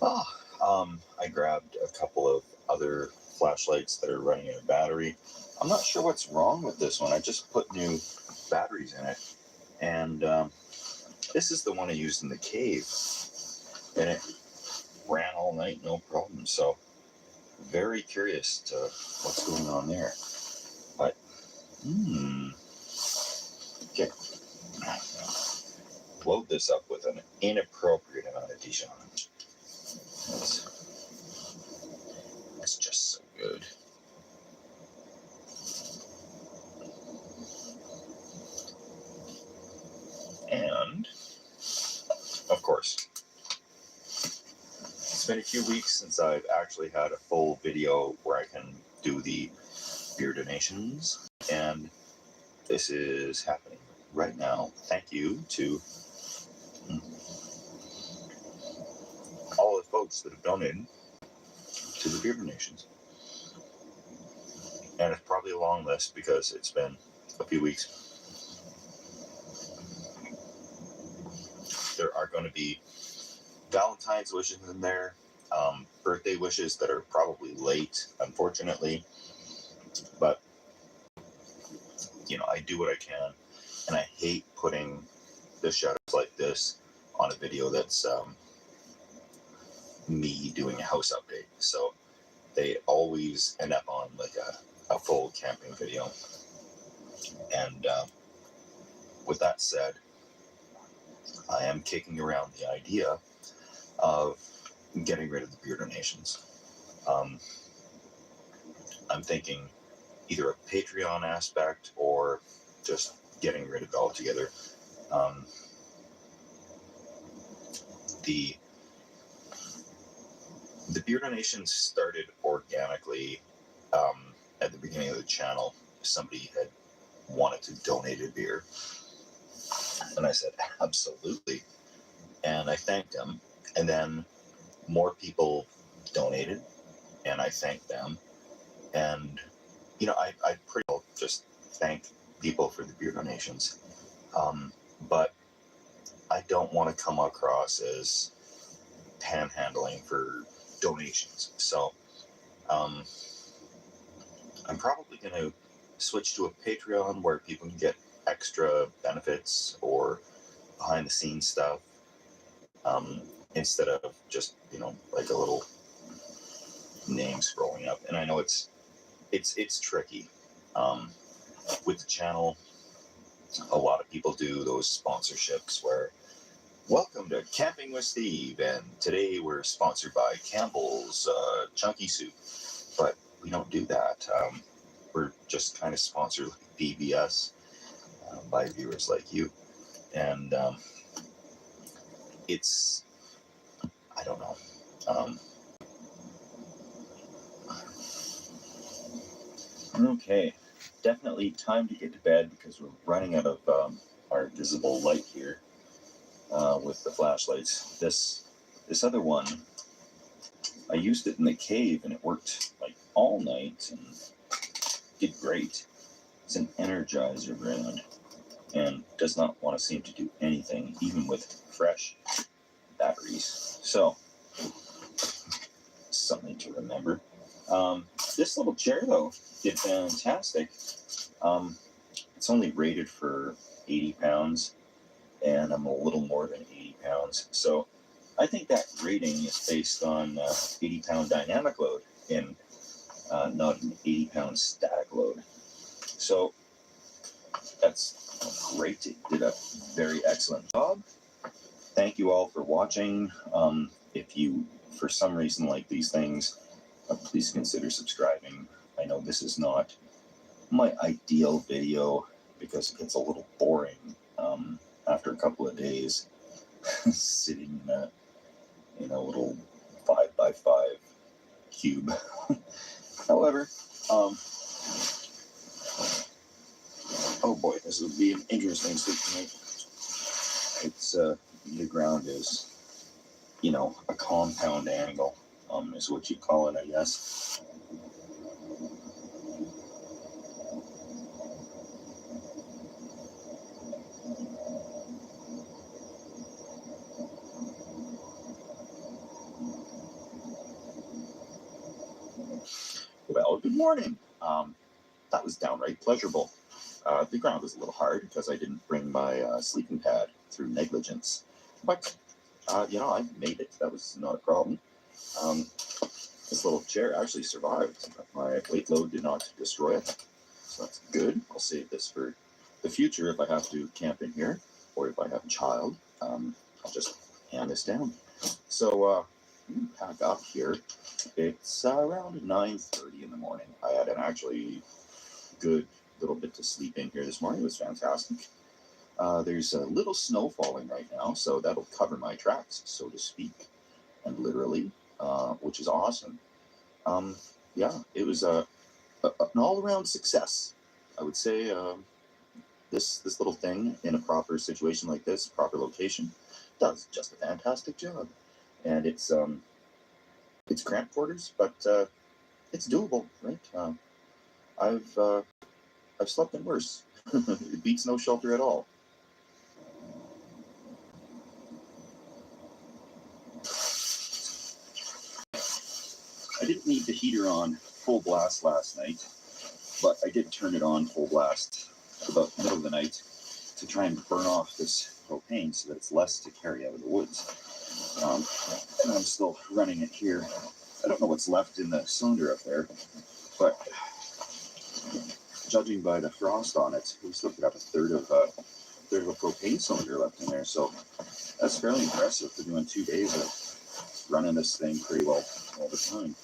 I grabbed a couple of other flashlights that are running out of battery. I'm not sure what's wrong with this one. I just put new batteries in it, and this is the one I used in the cave, and it ran all night, no problem. So, very curious to what's going on there. But, okay. Load this up with an inappropriate amount of Dijon. That's just so good. And, of course, it's been a few weeks since I've actually had a full video where I can do the beer donations, and this is happening right now. Thank you to all the folks that have donated to the beer donations. And it's probably a long list because it's been a few weeks. There are going to be Valentine's wishes in there, birthday wishes that are probably late, unfortunately. But, I do what I can. And I hate putting the shoutouts like this on a video that's me doing a house update. So they always end up on like a full camping video. And with that said, I am kicking around the idea of getting rid of the beer donations. I'm thinking either a Patreon aspect or just getting rid of it altogether. The beer donations started organically at the beginning of the channel. Somebody had wanted to donate a beer, and I said absolutely, and I thanked them. And then more people donated, and I thanked them. And I pretty well just thank people for the beer donations, but I don't want to come across as panhandling for donations. So I'm probably going to switch to a Patreon where people can get extra benefits or behind the scenes stuff, instead of just like a little name scrolling up. And I know it's tricky with the channel. A lot of people do those sponsorships where, welcome to Camping with Steve, and today we're sponsored by Campbell's Chunky Soup. But we don't do that. We're just kind of sponsored like BBS by viewers like you. And it's, I don't know. Okay, definitely time to get to bed because we're running out of our visible light here with the flashlights. This other one, I used it in the cave and it worked like all night and did great. It's an Energizer brand and does not want to seem to do anything, even with fresh batteries. So, something to remember. This little chair, though, did fantastic. It's only rated for 80 pounds, and I'm a little more than 80 pounds. So I think that rating is based on 80-pound dynamic load and not an 80-pound static load. So that's great. It did a very excellent job. Thank you all for watching. If you, for some reason, like these things, please consider subscribing. I know this is not my ideal video because it gets a little boring after a couple of days sitting in a little 5x5 cube. However, oh boy, this will be an interesting sleep tonight. It's the ground is, a compound angle, is what you call it, I guess. good morning. That was downright pleasurable. The ground was a little hard because I didn't bring my sleeping pad through negligence. But, I made it. That was not a problem. Um, this little chair actually survived. My weight load did not destroy it. So that's good. I'll save this for the future if I have to camp in here or if I have a child. I'll just hand this down. So, pack up here. It's around 9:30 in the morning. I had an actually good little bit to sleep in here this morning. It was fantastic. There's a little snow falling right now, so that'll cover my tracks, so to speak, and literally, which is awesome. Yeah, it was an all-around success. I would say this little thing in a proper situation like this, proper location, does just a fantastic job. And it's cramped quarters, but it's doable, right? I've uh, I've slept in worse. It beats no shelter at all. I didn't need the heater on full blast last night, but I did turn it on full blast about the middle of the night to try and burn off this propane so that it's less to carry out of the woods. And I'm still running it here. I don't know what's left in the cylinder up there, but judging by the frost on it, we still got a third of a propane cylinder left in there. So that's fairly impressive for doing 2 days of running this thing pretty well all the time.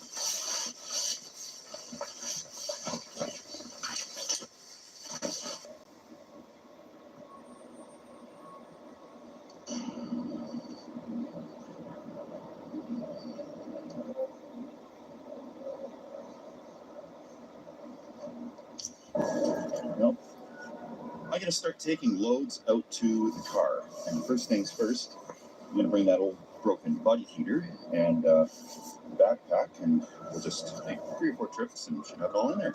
Well, I'm going to start taking loads out to the car. And first things first, I'm going to bring that old broken buddy heater and backpack, and we'll just take 3 or 4 trips and we should have it all in there.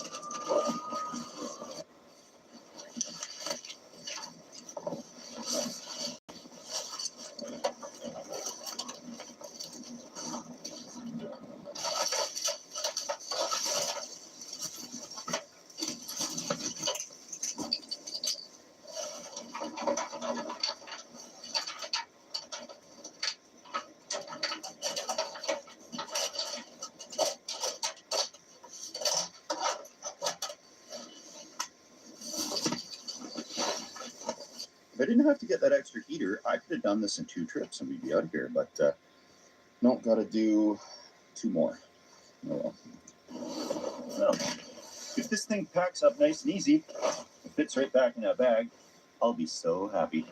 If I didn't have to get that extra heater, I could have done this in 2 trips and we'd be out of here. But no, got to do 2 more. Oh well. If this thing packs up nice and easy, it fits right back in that bag, I'll be so happy.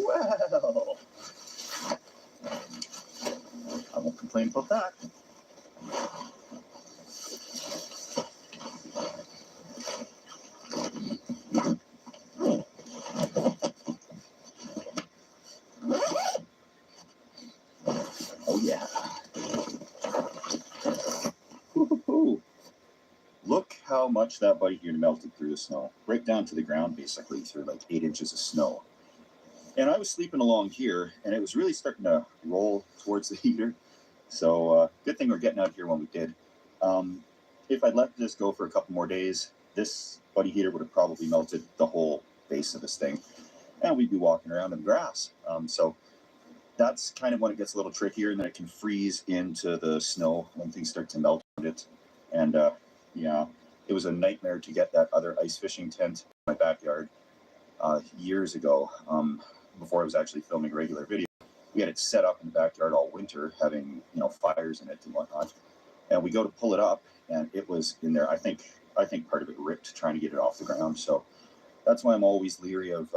Well, I won't complain about that. Oh yeah. Woo-hoo-hoo. Look how much that buddy here melted through the snow. Right down to the ground, basically, through like 8 inches of snow. And I was sleeping along here, and it was really starting to roll towards the heater. So good thing we're getting out here when we did. If I'd let this go for a couple more days, this buddy heater would have probably melted the whole base of this thing, and we'd be walking around in the grass. So that's kind of when it gets a little trickier, and then it can freeze into the snow when things start to melt around it. And yeah, it was a nightmare to get that other ice fishing tent in my backyard years ago, before I was actually filming regular video. We had it set up in the backyard all winter, having fires in it and whatnot. And we go to pull it up, and it was in there. I think part of it ripped trying to get it off the ground. So that's why I'm always leery of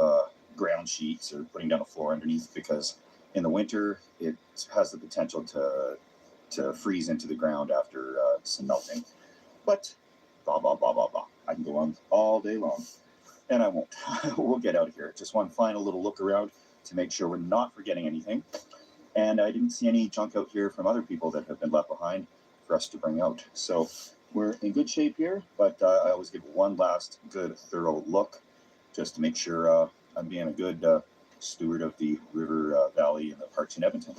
ground sheets or putting down a floor underneath, because in the winter it has the potential to to freeze into the ground after some melting. But blah, blah, blah, blah, blah. I can go on all day long. And I won't. We'll get out of here. Just one final little look around to make sure we're not forgetting anything. And I didn't see any junk out here from other people that have been left behind for us to bring out. So we're in good shape here, but I always give one last good, thorough look just to make sure I'm being a good steward of the river valley and the parks in Edmonton.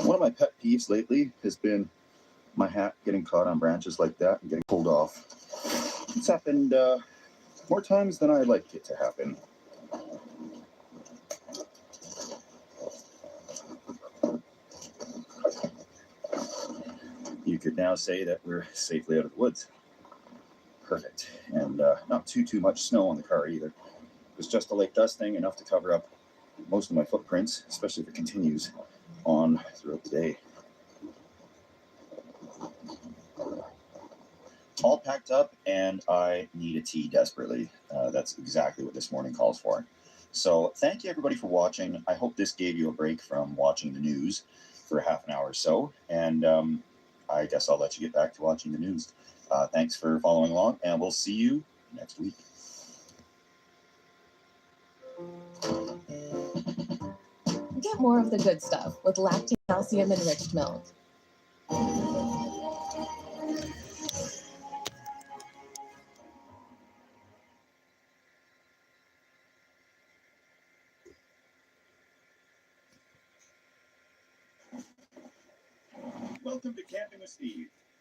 One of my pet peeves lately has been my hat getting caught on branches like that and getting pulled off. It's happened more times than I'd like it to happen. You could now say that we're safely out of the woods. Perfect. And not too much snow on the car either. It was just a late dusting, enough to cover up most of my footprints, especially if it continues on throughout the day. All packed up, and I need a tea desperately. That's exactly what this morning calls for. So thank you everybody for watching. I hope this gave you a break from watching the news for half an hour or so, and I guess I'll let you get back to watching the news. Thanks for following along, and we'll see you next week. Get more of the good stuff with lactate calcium enriched milk. Welcome to Camping with Steve.